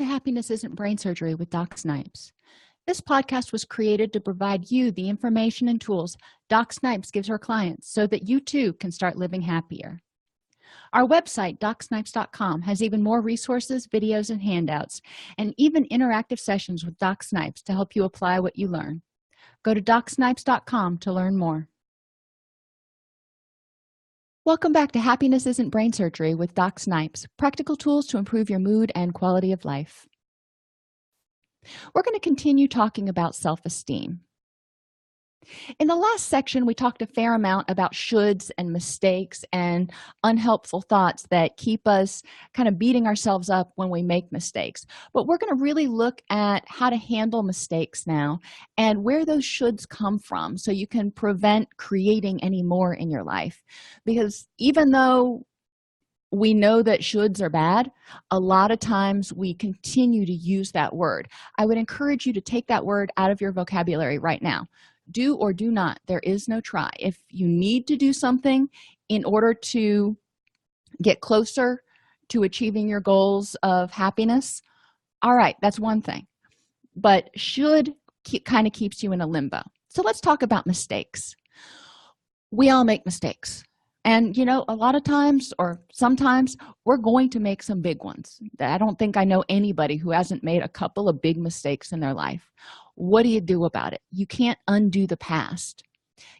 Happiness Isn't Brain Surgery with Doc Snipes. This podcast was created to provide you the information and tools Doc Snipes gives her clients so that you too can start living happier. Our website, DocSnipes.com, has even more resources, videos, and handouts, and even interactive sessions with Doc Snipes to help you apply what you learn. Go to DocSnipes.com to learn more. Welcome back to Happiness Isn't Brain Surgery with Doc Snipes, practical tools to improve your mood and quality of life. We're going to continue talking about self-esteem. In the last section, we talked a fair amount about shoulds and mistakes and unhelpful thoughts that keep us kind of beating ourselves up when we make mistakes. But we're going to really look at how to handle mistakes now and where those shoulds come from so you can prevent creating any more in your life. Because even though we know that shoulds are bad, a lot of times we continue to use that word. I would encourage you to take that word out of your vocabulary right now. Do or do not. There is no try. If you need to do something in order to get closer to achieving your goals of happiness, all right, that's one thing. But should kind of keeps you in a limbo. So let's talk about mistakes. We all make mistakes. And, a lot of times or sometimes we're going to make some big ones. I don't think I know anybody who hasn't made a couple of big mistakes in their life. What do you do about it? You can't undo the past.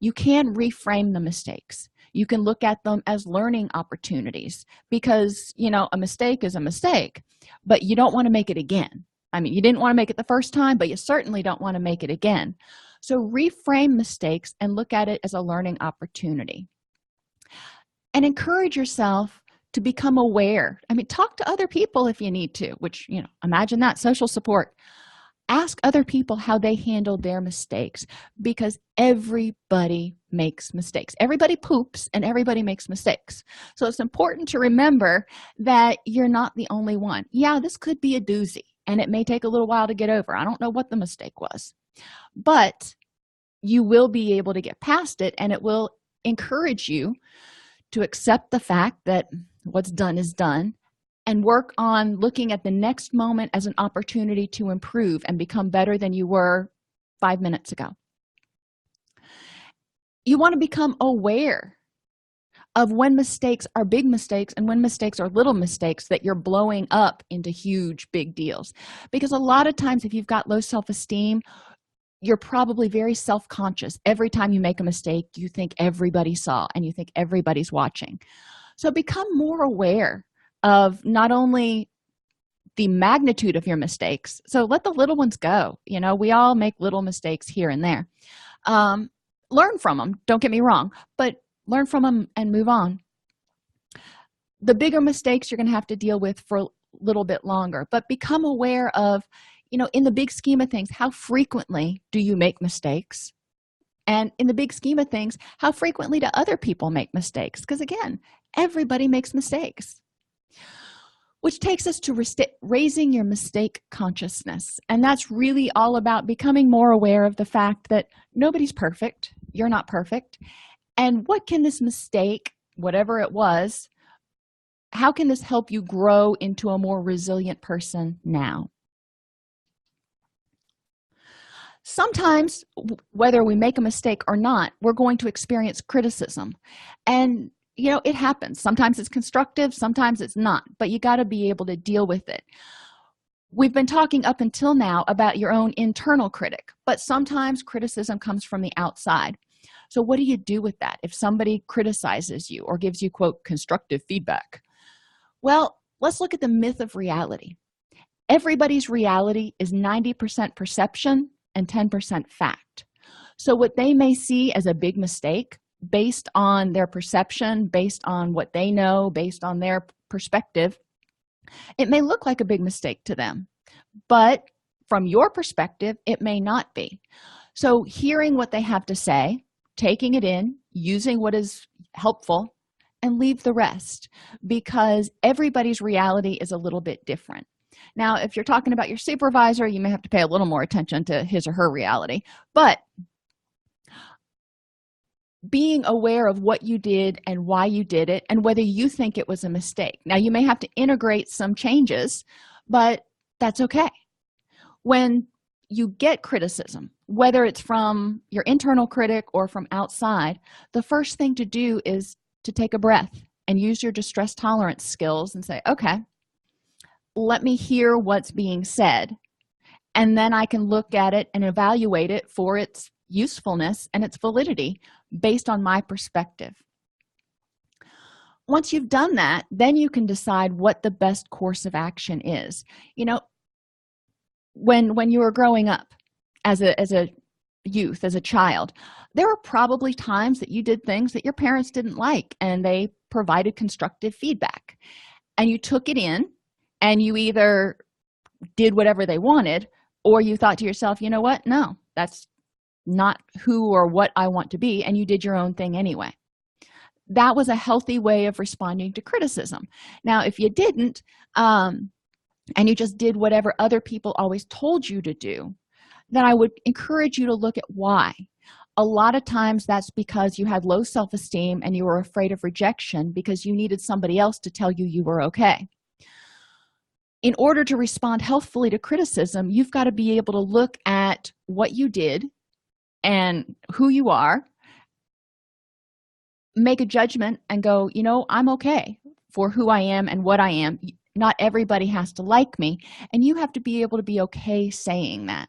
You can reframe the mistakes. You can look at them as learning opportunities because, a mistake is a mistake, but you don't want to make it again. I mean, you didn't want to make it the first time, but you certainly don't want to make it again. So reframe mistakes and look at it as a learning opportunity. And encourage yourself to become aware. I mean, talk to other people if you need to, which, imagine that, social support. Ask other people how they handled their mistakes because everybody makes mistakes. Everybody poops and everybody makes mistakes. So it's important to remember that you're not the only one. Yeah, this could be a doozy and it may take a little while to get over. I don't know what the mistake was, but you will be able to get past it and it will encourage you to accept the fact that what's done is done and work on looking at the next moment as an opportunity to improve and become better than you were 5 minutes ago. You want to become aware of when mistakes are big mistakes and when mistakes are little mistakes that you're blowing up into huge, big deals. Because a lot of times if you've got low self-esteem, you're probably very self-conscious. Every time you make a mistake, you think everybody saw and you think everybody's watching. So become more aware of not only the magnitude of your mistakes. So let the little ones go. We all make little mistakes here and there. Learn from them. Don't get me wrong, but learn from them and move on. The bigger mistakes you're going to have to deal with for a little bit longer, but become aware of in the big scheme of things, how frequently do you make mistakes? And in the big scheme of things, how frequently do other people make mistakes? Because again, everybody makes mistakes. Which takes us to raising your mistake consciousness. And that's really all about becoming more aware of the fact that nobody's perfect. You're not perfect. And what can this mistake, whatever it was, how can this help you grow into a more resilient person now? Sometimes, whether we make a mistake or not, we're going to experience criticism. And, it happens. Sometimes it's constructive, sometimes it's not, but you got to be able to deal with it. We've been talking up until now about your own internal critic, but sometimes criticism comes from the outside. So what do you do with that if somebody criticizes you or gives you, quote, constructive feedback? Well, let's look at the myth of reality. Everybody's reality is 90% perception and 10% fact. So what they may see as a big mistake based on their perception, based on what they know, based on their perspective, it may look like a big mistake to them. But from your perspective, it may not be. So hearing what they have to say, taking it in, using what is helpful, and leave the rest because everybody's reality is a little bit different. Now, if you're talking about your supervisor, you may have to pay a little more attention to his or her reality, but being aware of what you did and why you did it and whether you think it was a mistake. Now, you may have to integrate some changes, but That's okay. When you get criticism, whether it's from your internal critic or from outside, the first thing to do is to take a breath and use your distress tolerance skills and say, okay, let me hear what's being said, and then I can look at it and evaluate it for its usefulness and its validity based on my perspective. Once you've done that, then you can decide what the best course of action is. When you were growing up as a youth, as a child, there were probably times that you did things that your parents didn't like, and they provided constructive feedback, and you took it in, and you either did whatever they wanted, or you thought to yourself, you know what, no, that's not who or what I want to be, and you did your own thing anyway. That was a healthy way of responding to criticism. Now, if you didn't, and you just did whatever other people always told you to do, then I would encourage you to look at why. A lot of times that's because you had low self-esteem and you were afraid of rejection because you needed somebody else to tell you you were okay. In order to respond healthfully to criticism, you've got to be able to look at what you did and who you are, make a judgment and go, I'm okay for who I am and what I am. Not everybody has to like me, and you have to be able to be okay saying that.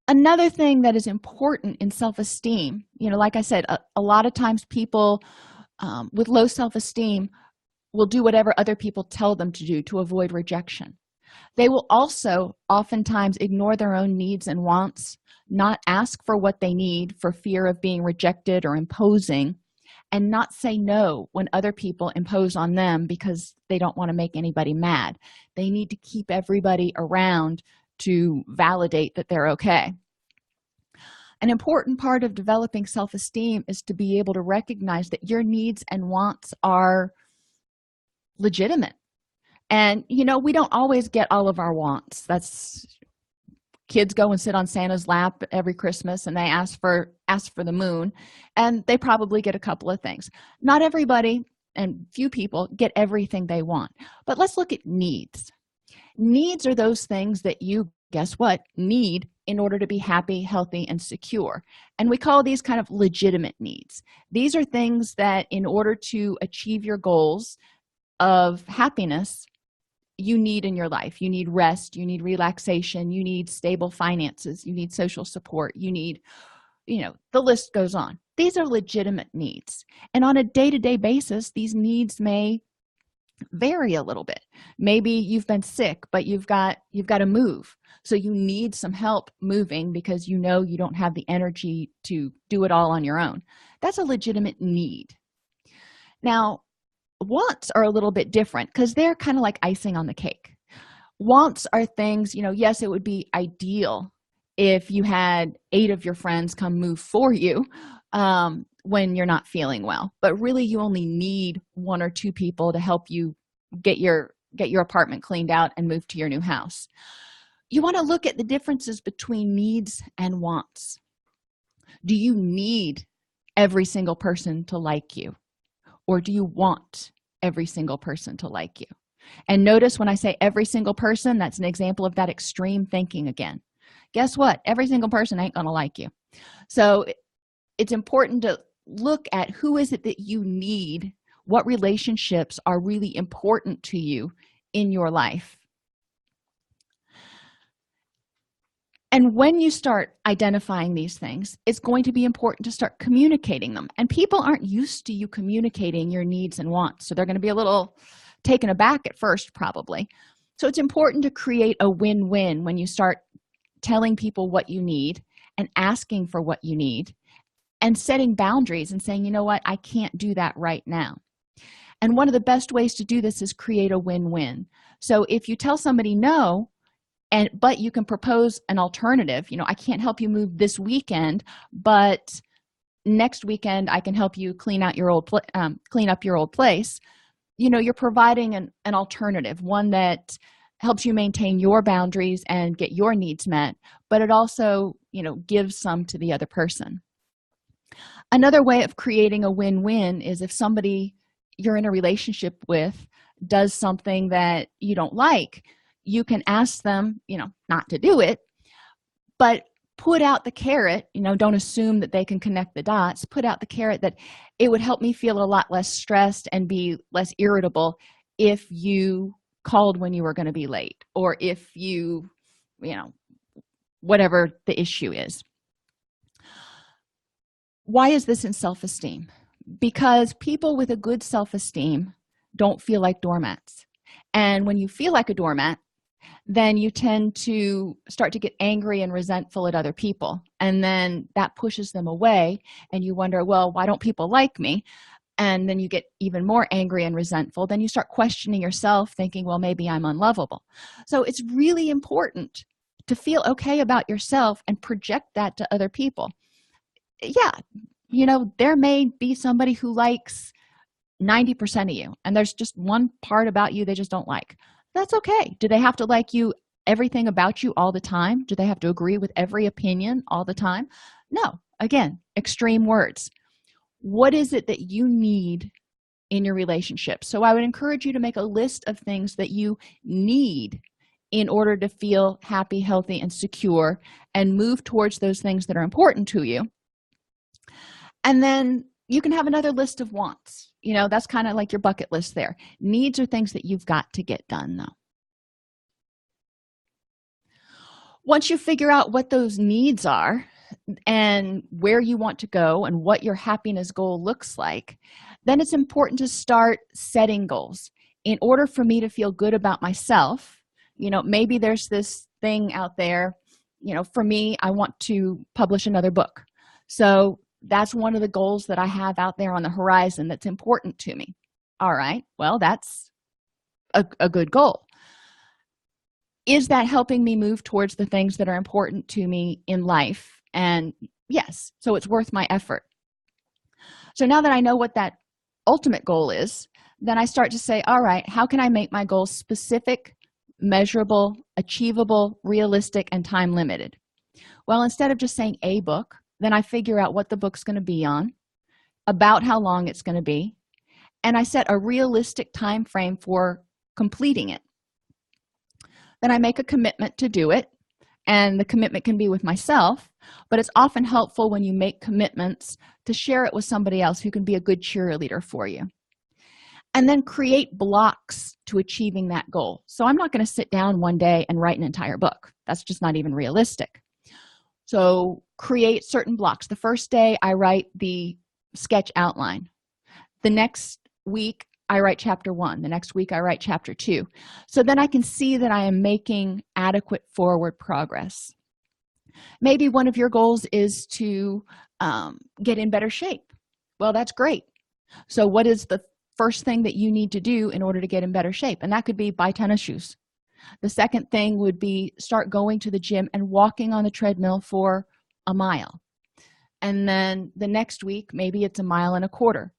Another thing that is important in self-esteem, like I said, a lot of times people with low self-esteem will do whatever other people tell them to do to avoid rejection. They will also oftentimes ignore their own needs and wants, not ask for what they need for fear of being rejected or imposing, and not say no when other people impose on them because they don't want to make anybody mad. They need to keep everybody around to validate that they're okay. An important part of developing self-esteem is to be able to recognize that your needs and wants are legitimate. And we don't always get all of our wants. That's kids go and sit on Santa's lap every Christmas and they ask for the moon, and they probably get a couple of things. Not everybody and few people get everything they want. But let's look at needs. Needs are those things that you, guess what, need in order to be happy, healthy, and secure. And we call these kind of legitimate needs. These are things that in order to achieve your goals of happiness, you need in your life. You need rest, you need relaxation, you need stable finances, you need social support, you need, the list goes on. These are legitimate needs. And on a day-to-day basis, these needs may vary a little bit. Maybe you've been sick, but you've got to move. So you need some help moving because you don't have the energy to do it all on your own. That's a legitimate need. Now, wants are a little bit different because they're kind of like icing on the cake. Wants are things, yes, it would be ideal if you had 8 of your friends come move for you when you're not feeling well, but really you only need 1 or 2 people to help you get your apartment cleaned out and move to your new house. You want to look at the differences between needs and wants. Do you need every single person to like you? Or do you want every single person to like you? And notice when I say every single person, that's an example of that extreme thinking again. Guess what? Every single person ain't going to like you. So it's important to look at who is it that you need, what relationships are really important to you in your life. And when you start identifying these things, it's going to be important to start communicating them. And people aren't used to you communicating your needs and wants, so they're going to be a little taken aback at first, probably. So it's important to create a win-win when you start telling people what you need and asking for what you need and setting boundaries and saying, you know what, I can't do that right now. And one of the best ways to do this is create a win-win. So if you tell somebody no, but you can propose an alternative, I can't help you move this weekend, but next weekend I can help you clean up your old place. You're providing an alternative, one that helps you maintain your boundaries and get your needs met, but it also gives some to the other person. Another way of creating a win-win is if somebody you're in a relationship with does something that you don't like, you can ask them, not to do it, but put out the carrot. Don't assume that they can connect the dots. Put out the carrot that it would help me feel a lot less stressed and be less irritable if you called when you were going to be late, or if whatever the issue is. Why is this in self-esteem? Because people with a good self-esteem don't feel like doormats. And when you feel like a doormat, then you tend to start to get angry and resentful at other people. And then that pushes them away. And you wonder, well, why don't people like me? And then you get even more angry and resentful. Then you start questioning yourself, thinking, well, maybe I'm unlovable. So it's really important to feel okay about yourself and project that to other people. Yeah, there may be somebody who likes 90% of you, and there's just one part about you they just don't like. That's okay. Do they have to like you, everything about you all the time? Do they have to agree with every opinion all the time? No. Again, extreme words. What is it that you need in your relationship? So I would encourage you to make a list of things that you need in order to feel happy, healthy, and secure, and move towards those things that are important to you. And then you can have another list of wants. That's kind of like your bucket list there. Needs are things that you've got to get done, though. Once you figure out what those needs are and where you want to go and what your happiness goal looks like, then it's important to start setting goals. In order for me to feel good about myself, maybe there's this thing out there, for me, I want to publish another book. So that's one of the goals that I have out there on the horizon that's important to me. All right, well, that's a good goal. Is that helping me move towards the things that are important to me in life? And yes, so it's worth my effort. So now that I know what that ultimate goal is, then I start to say, all right, how can I make my goals specific, measurable, achievable, realistic, and time limited? Well, instead of just saying a book, then I figure out what the book's going to be on, about how long it's going to be, and I set a realistic time frame for completing it. Then I make a commitment to do it, and the commitment can be with myself, but it's often helpful when you make commitments to share it with somebody else who can be a good cheerleader for you. And then create blocks to achieving that goal. So I'm not going to sit down one day and write an entire book. That's just not even realistic. So create certain blocks. The first day I write the sketch outline. The next week I write chapter 1. The next week I write chapter 2. So then I can see that I am making adequate forward progress. Maybe one of your goals is to get in better shape. Well, that's great. So what is the first thing that you need to do in order to get in better shape? And that could be buy tennis shoes. The second thing would be start going to the gym and walking on the treadmill for a mile. And then the next week, maybe it's 1.25 miles.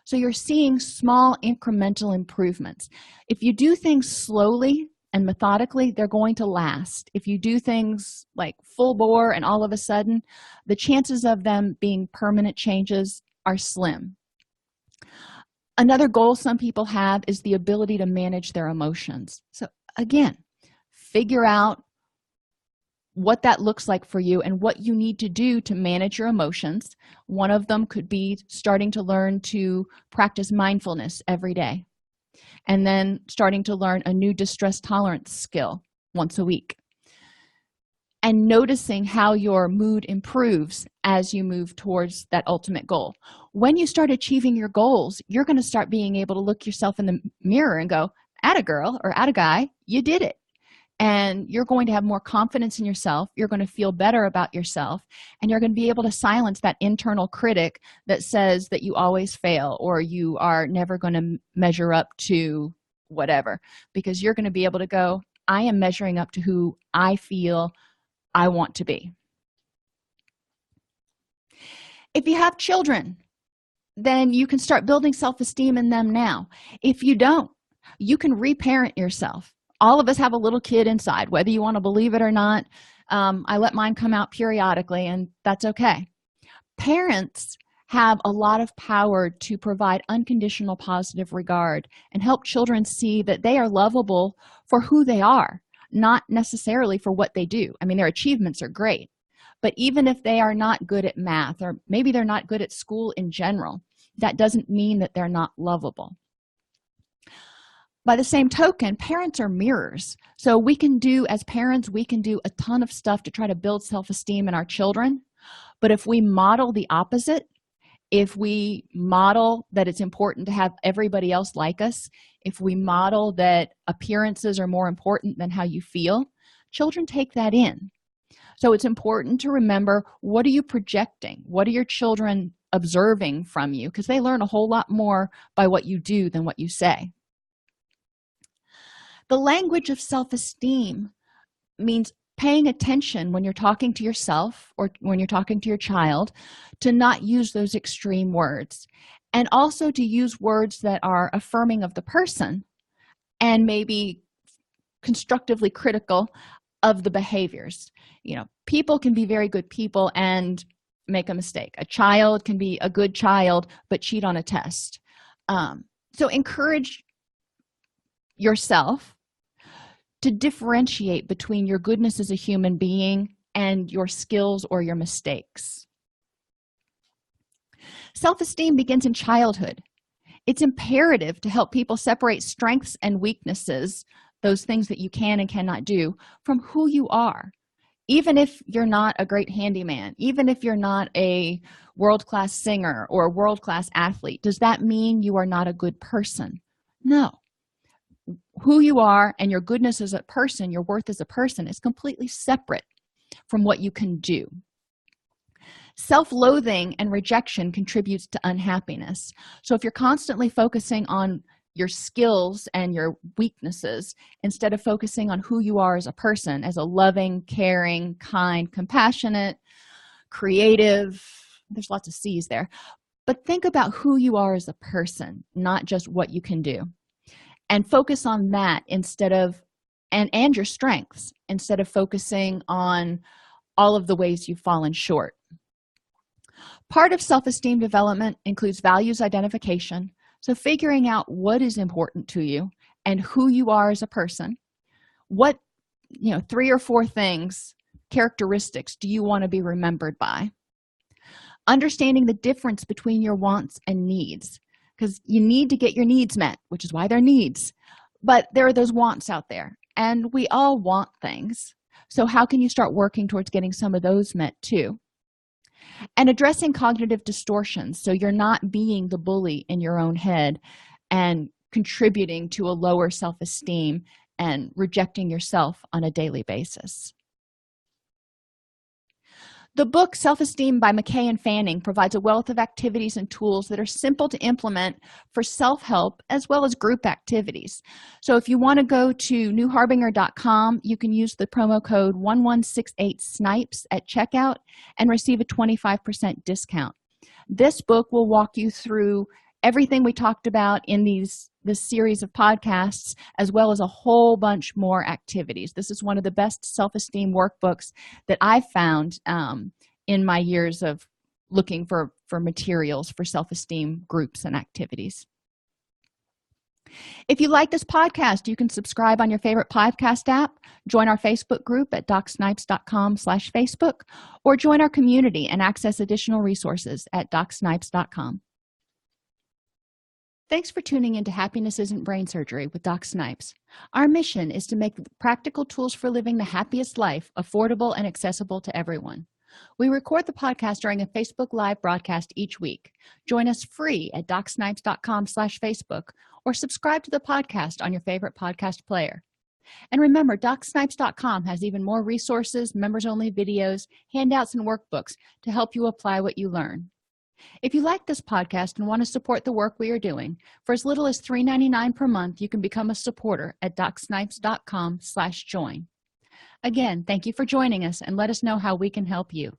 So you're seeing small incremental improvements. If you do things slowly and methodically, they're going to last. If you do things like full bore and all of a sudden, the chances of them being permanent changes are slim. Another goal some people have is the ability to manage their emotions. So again, figure out what that looks like for you and what you need to do to manage your emotions. One of them could be starting to learn to practice mindfulness every day, and then starting to learn a new distress tolerance skill once a week, and noticing how your mood improves as you move towards that ultimate goal. When you start achieving your goals, you're going to start being able to look yourself in the mirror and go, "Atta girl," or "Atta guy, you did it." And you're going to have more confidence in yourself. You're going to feel better about yourself, and you're going to be able to silence that internal critic that says that you always fail or you are never going to measure up to whatever, because you're going to be able to go, I am measuring up to who I feel I want to be. If you have children, then you can start building self-esteem in them now. If you don't, you can reparent yourself. All of us have a little kid inside, whether you want to believe it or not. I let mine come out periodically, and that's okay. Parents have a lot of power to provide unconditional positive regard and help children see that they are lovable for who they are, not necessarily for what they do. I mean, their achievements are great, but even if they are not good at math, or maybe they're not good at school in general, that doesn't mean that they're not lovable. By the same token, parents are mirrors. So we can do, as parents, we can do a ton of stuff to try to build self-esteem in our children. But if we model the opposite, if we model that it's important to have everybody else like us, if we model that appearances are more important than how you feel, children take that in. So it's important to remember, what are you projecting? What are your children observing from you? Because they learn a whole lot more by what you do than what you say. The language of self-esteem means paying attention when you're talking to yourself or when you're talking to your child to not use those extreme words, and also to use words that are affirming of the person and maybe constructively critical of the behaviors. People can be very good people and make a mistake. A child can be a good child but cheat on a test. So encourage yourself to differentiate between your goodness as a human being and your skills or your mistakes. Self-esteem begins in childhood. It's imperative to help people separate strengths and weaknesses, those things that you can and cannot do, from who you are. Even if you're not a great handyman, even if you're not a world-class singer or a world-class athlete, does that mean you are not a good person? No. Who you are and your goodness as a person, your worth as a person, is completely separate from what you can do. Self-loathing and rejection contributes to unhappiness. So if you're constantly focusing on your skills and your weaknesses instead of focusing on who you are as a person, as a loving, caring, kind, compassionate, creative, there's lots of C's there, but think about who you are as a person, not just what you can do. And focus on that instead of, and your strengths, instead of focusing on all of the ways you've fallen short. Part of self-esteem development includes values identification. So figuring out what is important to you and who you are as a person. What, 3 or 4 things, characteristics do you want to be remembered by? Understanding the difference between your wants and needs, because you need to get your needs met, which is why they're needs. But there are those wants out there, and we all want things. So how can you start working towards getting some of those met too? And addressing cognitive distortions, so you're not being the bully in your own head and contributing to a lower self-esteem and rejecting yourself on a daily basis. The book Self-Esteem by McKay and Fanning provides a wealth of activities and tools that are simple to implement for self-help as well as group activities. So if you want to go to newharbinger.com, you can use the promo code 1168SNIPES at checkout and receive a 25% discount. This book will walk you through everything we talked about in this series of podcasts, as well as a whole bunch more activities. This is one of the best self-esteem workbooks that I've found in my years of looking for materials for self-esteem groups and activities. If you like this podcast, you can subscribe on your favorite podcast app, join our Facebook group at docsnipes.com/Facebook, or join our community and access additional resources at docsnipes.com. Thanks for tuning into Happiness Isn't Brain Surgery with Doc Snipes. Our mission is to make practical tools for living the happiest life affordable and accessible to everyone. We record the podcast during a Facebook Live broadcast each week. Join us free at docsnipes.com/Facebook or subscribe to the podcast on your favorite podcast player. And remember, docsnipes.com has even more resources, members-only videos, handouts, and workbooks to help you apply what you learn. If you like this podcast and want to support the work we are doing, for as little as $3.99 per month, you can become a supporter at docsnipes.com/join. Again, thank you for joining us, and let us know how we can help you.